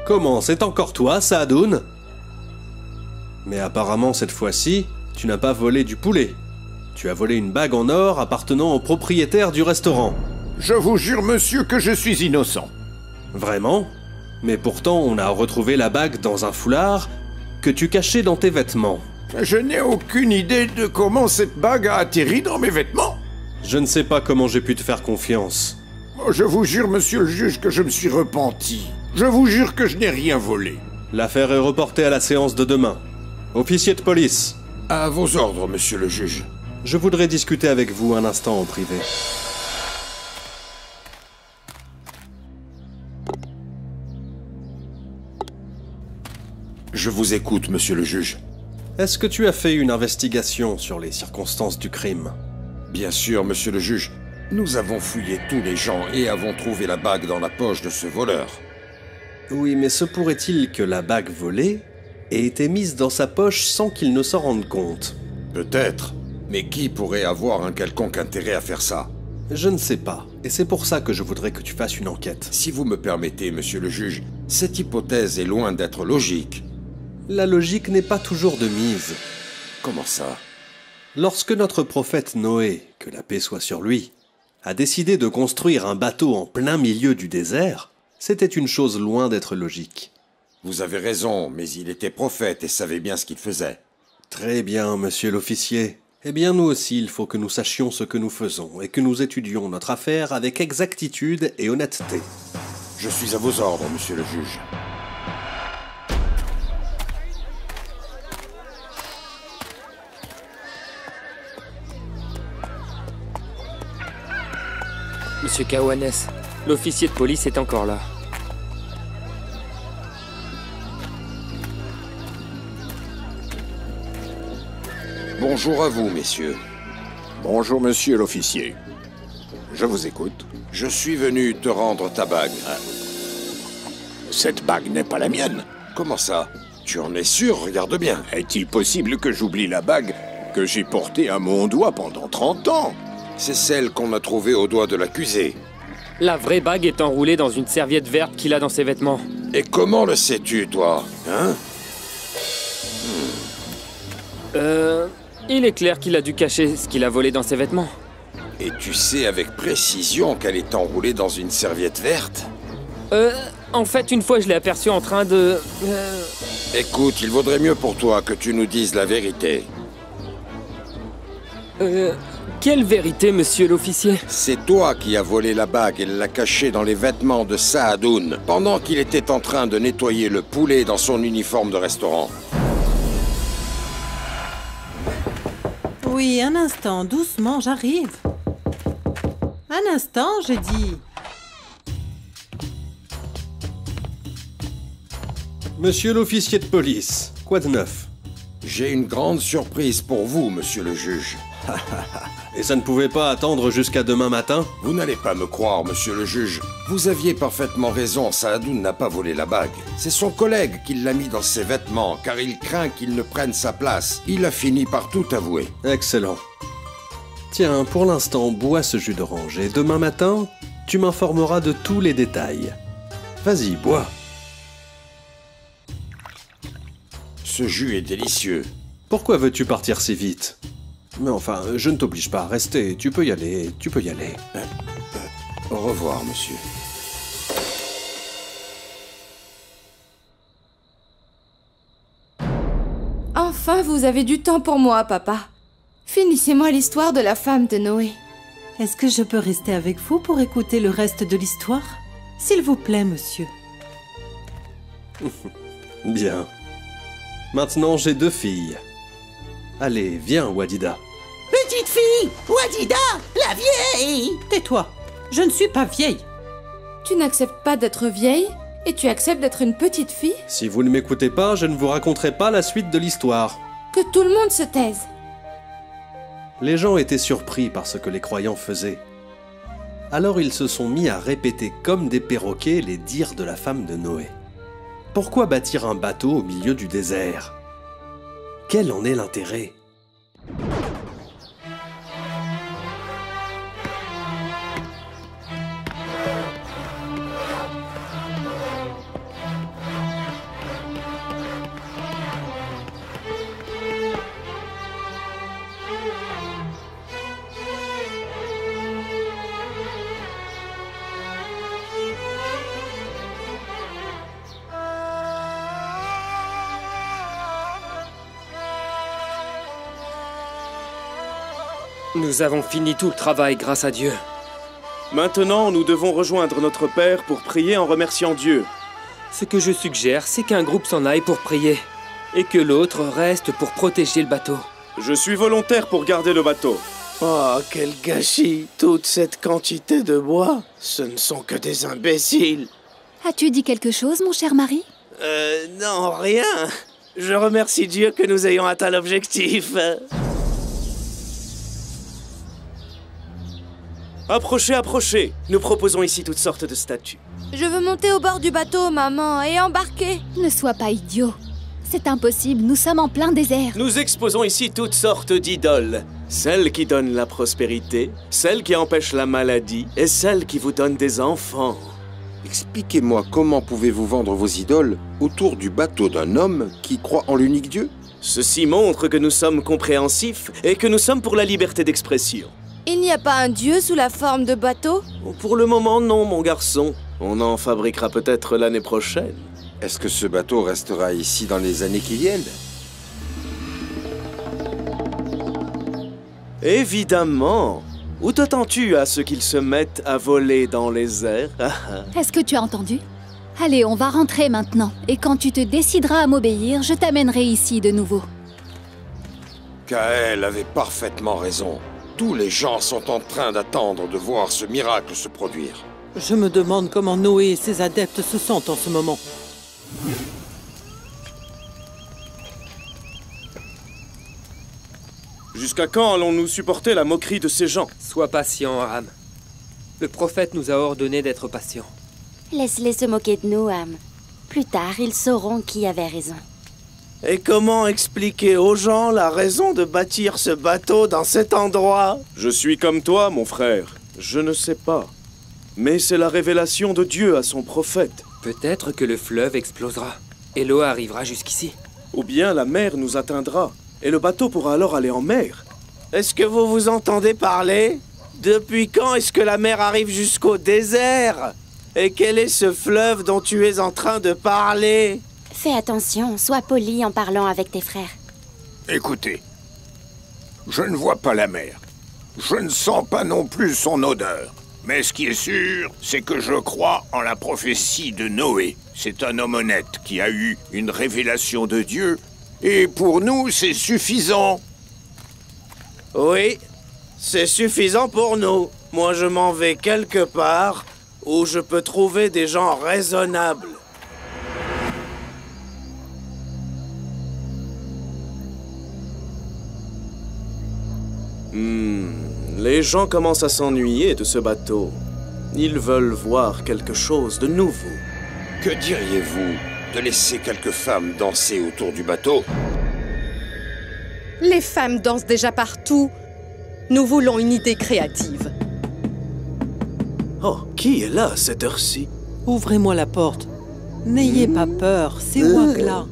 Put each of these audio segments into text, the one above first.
Comment, c'est encore toi, Saadoun? Mais apparemment, cette fois-ci, tu n'as pas volé du poulet. Tu as volé une bague en or appartenant au propriétaire du restaurant. Je vous jure, monsieur, que je suis innocent. Vraiment? Mais pourtant, on a retrouvé la bague dans un foulard que tu cachais dans tes vêtements. Je n'ai aucune idée de comment cette bague a atterri dans mes vêtements. Je ne sais pas comment j'ai pu te faire confiance. Je vous jure, monsieur le juge, que je me suis repenti. Je vous jure que je n'ai rien volé. L'affaire est reportée à la séance de demain. Officier de police. À vos ordres, monsieur le juge. Je voudrais discuter avec vous un instant en privé. Je vous écoute, monsieur le juge. Est-ce que tu as fait une investigation sur les circonstances du crime? Bien sûr, monsieur le juge. Nous avons fouillé tous les gens et avons trouvé la bague dans la poche de ce voleur. Oui, mais se pourrait-il que la bague volée ait été mise dans sa poche sans qu'il ne s'en rende compte? Peut-être. Mais qui pourrait avoir un quelconque intérêt à faire ça? Je ne sais pas, et c'est pour ça que je voudrais que tu fasses une enquête. Si vous me permettez, monsieur le juge, cette hypothèse est loin d'être logique. La logique n'est pas toujours de mise. Comment ça? Lorsque notre prophète Noé, que la paix soit sur lui, a décidé de construire un bateau en plein milieu du désert, c'était une chose loin d'être logique. Vous avez raison, mais il était prophète et savait bien ce qu'il faisait. Très bien, monsieur l'officier. Eh bien, nous aussi, il faut que nous sachions ce que nous faisons et que nous étudions notre affaire avec exactitude et honnêteté. Je suis à vos ordres, monsieur le juge. Monsieur Kawanes, l'officier de police est encore là. Bonjour à vous, messieurs. Bonjour, monsieur l'officier. Je vous écoute. Je suis venu te rendre ta bague. Cette bague n'est pas la mienne. Comment ça? Tu en es sûr? Regarde bien. Est-il possible que j'oublie la bague que j'ai portée à mon doigt pendant 30 ans? C'est celle qu'on a trouvée au doigt de l'accusé. La vraie bague est enroulée dans une serviette verte qu'il a dans ses vêtements. Et comment le sais-tu, toi? Hein? Il est clair qu'il a dû cacher ce qu'il a volé dans ses vêtements. Et tu sais avec précision qu'elle est enroulée dans une serviette verte? En fait, une fois, je l'ai aperçu en train de... Écoute, il vaudrait mieux pour toi que tu nous dises la vérité. Quelle vérité, monsieur l'officier? C'est toi qui as volé la bague et l'as cachée dans les vêtements de Saadoun pendant qu'il était en train de nettoyer le poulet dans son uniforme de restaurant. Oui, un instant, doucement, j'arrive. Un instant, j'ai dit. Monsieur l'officier de police, quoi de neuf? J'ai une grande surprise pour vous, monsieur le juge. Et ça ne pouvait pas attendre jusqu'à demain matin? Vous n'allez pas me croire, monsieur le juge. Vous aviez parfaitement raison, Saadoun n'a pas volé la bague. C'est son collègue qui l'a mis dans ses vêtements, car il craint qu'il ne prenne sa place. Il a fini par tout avouer. Excellent. Tiens, pour l'instant, bois ce jus d'orange et demain matin, tu m'informeras de tous les détails. Vas-y, bois. Ce jus est délicieux. Pourquoi veux-tu partir si vite? Mais enfin, je ne t'oblige pas à rester. Tu peux y aller, tu peux y aller. Au revoir, monsieur. Enfin, vous avez du temps pour moi, papa. Finissez-moi l'histoire de la femme de Noé. Est-ce que je peux rester avec vous pour écouter le reste de l'histoire? S'il vous plaît, monsieur. Bien. Maintenant, j'ai 2 filles. Allez, viens, Wadida. Petite fille, Wadida, la vieille. Tais-toi, je ne suis pas vieille. Tu n'acceptes pas d'être vieille et tu acceptes d'être une petite fille? Si vous ne m'écoutez pas, je ne vous raconterai pas la suite de l'histoire. Que tout le monde se taise. Les gens étaient surpris par ce que les croyants faisaient. Alors ils se sont mis à répéter comme des perroquets les dires de la femme de Noé. Pourquoi bâtir un bateau au milieu du désert? Quel en est l'intérêt? Nous avons fini tout le travail grâce à Dieu. Maintenant, nous devons rejoindre notre Père pour prier en remerciant Dieu. Ce que je suggère, c'est qu'un groupe s'en aille pour prier et que l'autre reste pour protéger le bateau. Je suis volontaire pour garder le bateau. Oh, quel gâchis! Toute cette quantité de bois, ce ne sont que des imbéciles. As-tu dit quelque chose, mon cher mari? Non, rien. Je remercie Dieu que nous ayons atteint l'objectif. Approchez, approchez. Nous proposons ici toutes sortes de statues. Je veux monter au bord du bateau, maman, et embarquer. Ne sois pas idiot. C'est impossible, nous sommes en plein désert. Nous exposons ici toutes sortes d'idoles. Celles qui donnent la prospérité, celles qui empêchent la maladie, et celles qui vous donnent des enfants. Expliquez-moi comment pouvez-vous vendre vos idoles autour du bateau d'un homme qui croit en l'unique Dieu? Ceci montre que nous sommes compréhensifs et que nous sommes pour la liberté d'expression. Il n'y a pas un dieu sous la forme de bateau? Pour le moment, non, mon garçon. On en fabriquera peut-être l'année prochaine. Est-ce que ce bateau restera ici dans les années qui viennent? Évidemment. Où t'attends-tu à ce qu'ils se mettent à voler dans les airs? Est-ce que tu as entendu? Allez, on va rentrer maintenant. Et quand tu te décideras à m'obéir, je t'amènerai ici de nouveau. Kael avait parfaitement raison. Tous les gens sont en train d'attendre de voir ce miracle se produire. Je me demande comment Noé et ses adeptes se sentent en ce moment. Jusqu'à quand allons-nous supporter la moquerie de ces gens? Sois patient, Aram. Le prophète nous a ordonné d'être patients. Laisse-les se moquer de nous, Am. Plus tard, ils sauront qui avait raison. Et comment expliquer aux gens la raison de bâtir ce bateau dans cet endroit? Je suis comme toi, mon frère. Je ne sais pas. Mais c'est la révélation de Dieu à son prophète. Peut-être que le fleuve explosera et l'eau arrivera jusqu'ici. Ou bien la mer nous atteindra et le bateau pourra alors aller en mer. Est-ce que vous vous entendez parler? Depuis quand est-ce que la mer arrive jusqu'au désert? Et quel est ce fleuve dont tu es en train de parler? Fais attention, sois poli en parlant avec tes frères. Écoutez, je ne vois pas la mer. Je ne sens pas non plus son odeur. Mais ce qui est sûr, c'est que je crois en la prophétie de Noé. C'est un homme honnête qui a eu une révélation de Dieu. Et pour nous, c'est suffisant. Oui, c'est suffisant pour nous. Moi, je m'en vais quelque part où je peux trouver des gens raisonnables. Les gens commencent à s'ennuyer de ce bateau. Ils veulent voir quelque chose de nouveau. Que diriez-vous de laisser quelques femmes danser autour du bateau? Les femmes dansent déjà partout. Nous voulons une idée créative. Oh, qui est là à cette heure-ci? Ouvrez-moi la porte. N'ayez pas peur, c'est Wagla.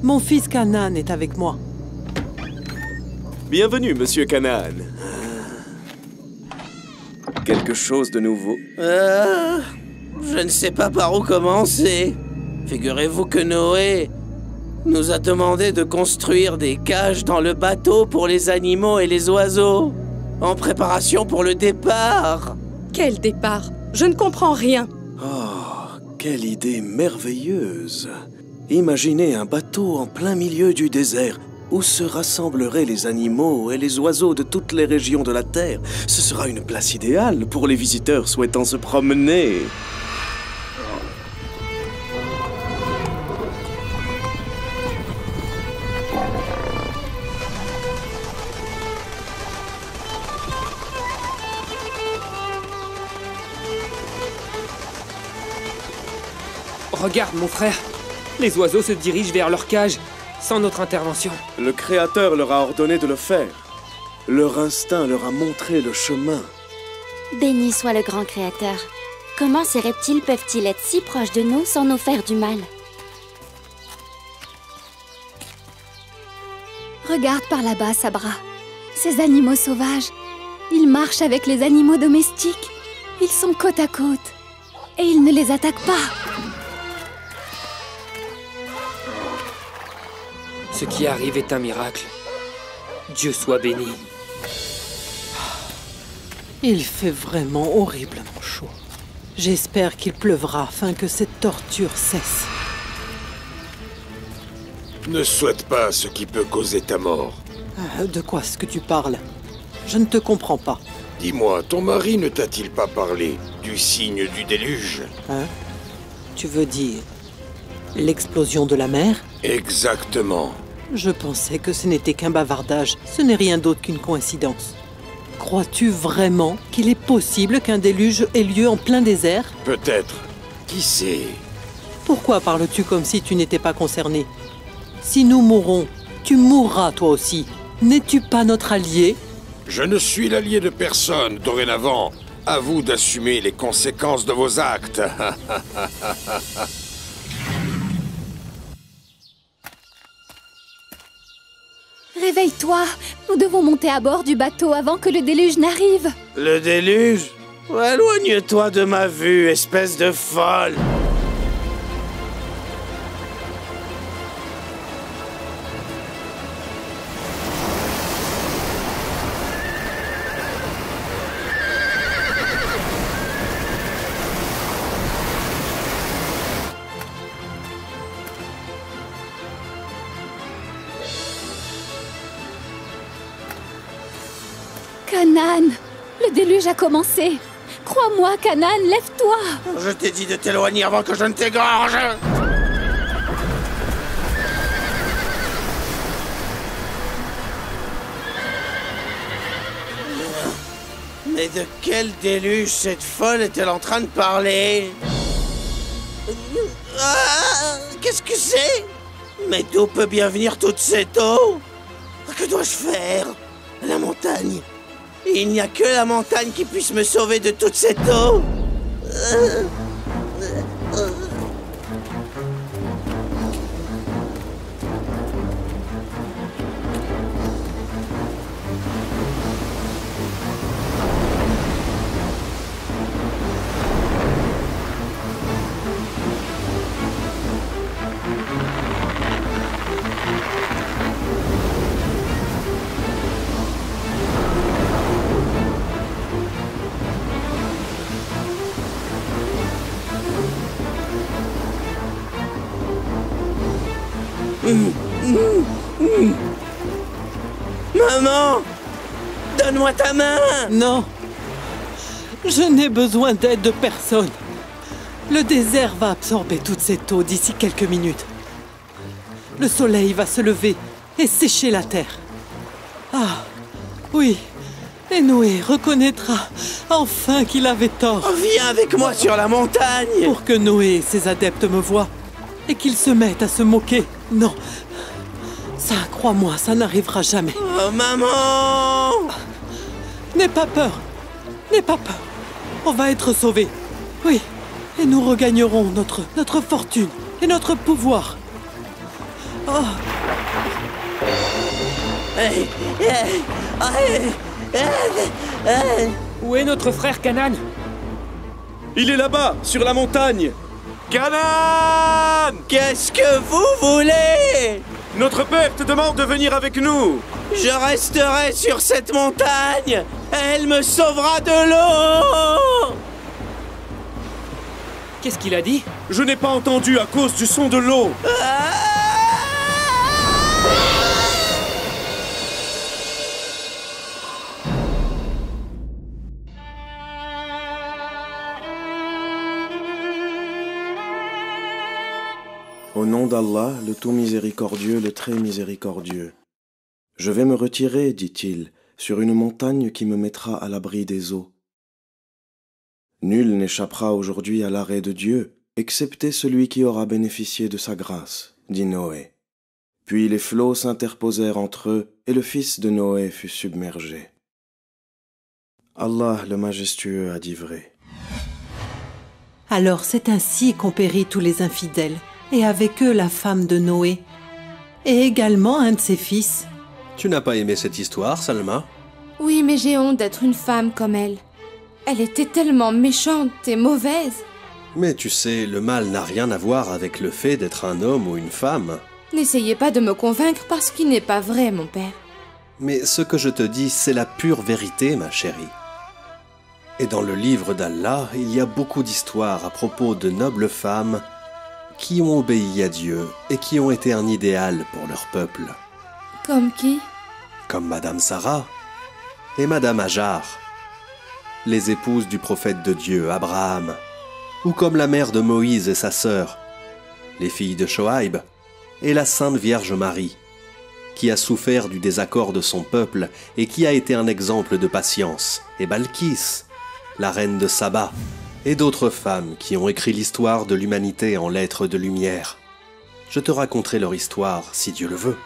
Mon fils Canaan est avec moi. Bienvenue, monsieur Canaan. Quelque chose de nouveau? Je ne sais pas par où commencer. Figurez-vous que Noé nous a demandé de construire des cages dans le bateau pour les animaux et les oiseaux, en préparation pour le départ. Quel départ? Je ne comprends rien. Oh, quelle idée merveilleuse! Imaginez un bateau en plein milieu du désert, où se rassembleraient les animaux et les oiseaux de toutes les régions de la Terre. Ce sera une place idéale pour les visiteurs souhaitant se promener. Regarde, mon frère. Les oiseaux se dirigent vers leur cage, sans notre intervention. Le Créateur leur a ordonné de le faire. Leur instinct leur a montré le chemin. Béni soit le grand Créateur. Comment ces reptiles peuvent-ils être si proches de nous sans nous faire du mal? Regarde par là-bas, Sabra. Ces animaux sauvages, ils marchent avec les animaux domestiques. Ils sont côte à côte. Et ils ne les attaquent pas. Ce qui arrive est un miracle. Dieu soit béni. Il fait vraiment horriblement chaud. J'espère qu'il pleuvra afin que cette torture cesse. Ne souhaite pas ce qui peut causer ta mort. De quoi est-ce que tu parles? Je ne te comprends pas. Dis-moi, ton mari ne t'a-t-il pas parlé du signe du déluge? Hein? Tu veux dire l'explosion de la mer? Exactement. Je pensais que ce n'était qu'un bavardage. Ce n'est rien d'autre qu'une coïncidence. Crois-tu vraiment qu'il est possible qu'un déluge ait lieu en plein désert? Peut-être. Qui sait? Pourquoi parles-tu comme si tu n'étais pas concerné? Si nous mourrons, tu mourras toi aussi. N'es-tu pas notre allié? Je ne suis l'allié de personne dorénavant. À vous d'assumer les conséquences de vos actes. Réveille-toi! Nous devons monter à bord du bateau avant que le déluge n'arrive. Le déluge? Éloigne-toi de ma vue, espèce de folle! Kanan! Le déluge a commencé! Crois-moi, Kanan, lève-toi! Je t'ai dit de t'éloigner avant que je ne t'égorge! Mais de quel déluge cette folle est-elle en train de parler? Ah, qu'est-ce que c'est? Mais d'où peut bien venir toute cette eau? Que dois-je faire? La montagne. Il n'y a que la montagne qui puisse me sauver de toute cette eau. Maman! Donne-moi ta main! Non! Je n'ai besoin d'aide de personne. Le désert va absorber toute cette eau d'ici quelques minutes. Le soleil va se lever et sécher la terre. Ah, oui. Et Noé reconnaîtra enfin qu'il avait tort. Viens avec moi sur la montagne! Pour que Noé et ses adeptes me voient et qu'ils se mettent à se moquer. Non. Ça, crois-moi, ça n'arrivera jamais. Oh, maman! N'aie pas peur. N'aie pas peur. On va être sauvés. Oui. Et nous regagnerons notre fortune et notre pouvoir. Oh. Où est notre frère Kanan? Il est là-bas, sur la montagne. Kanan! Qu'est-ce que vous voulez? Notre père te demande de venir avec nous. Je resterai sur cette montagne. Elle me sauvera de l'eau. Qu'est-ce qu'il a dit? Je n'ai pas entendu à cause du son de l'eau. Au nom d'Allah, le tout miséricordieux, le très miséricordieux. Je vais me retirer, dit-il, sur une montagne qui me mettra à l'abri des eaux. Nul n'échappera aujourd'hui à l'arrêt de Dieu, excepté celui qui aura bénéficié de sa grâce, dit Noé. Puis les flots s'interposèrent entre eux, et le fils de Noé fut submergé. Allah le majestueux a dit vrai. Alors c'est ainsi qu'ont péri tous les infidèles, et avec eux la femme de Noé, et également un de ses fils. Tu n'as pas aimé cette histoire, Salma? Oui, mais j'ai honte d'être une femme comme elle. Elle était tellement méchante et mauvaise. Mais tu sais, le mal n'a rien à voir avec le fait d'être un homme ou une femme. N'essayez pas de me convaincre parce qu'il n'est pas vrai, mon père. Mais ce que je te dis, c'est la pure vérité, ma chérie. Et dans le livre d'Allah, il y a beaucoup d'histoires à propos de nobles femmes qui ont obéi à Dieu et qui ont été un idéal pour leur peuple. Comme qui? Comme Madame Sarah et Madame Hajar, les épouses du prophète de Dieu, Abraham, ou comme la mère de Moïse et sa sœur, les filles de Shoaïb et la Sainte Vierge Marie, qui a souffert du désaccord de son peuple et qui a été un exemple de patience, et Balkis, la reine de Saba, et d'autres femmes qui ont écrit l'histoire de l'humanité en lettres de lumière. Je te raconterai leur histoire si Dieu le veut.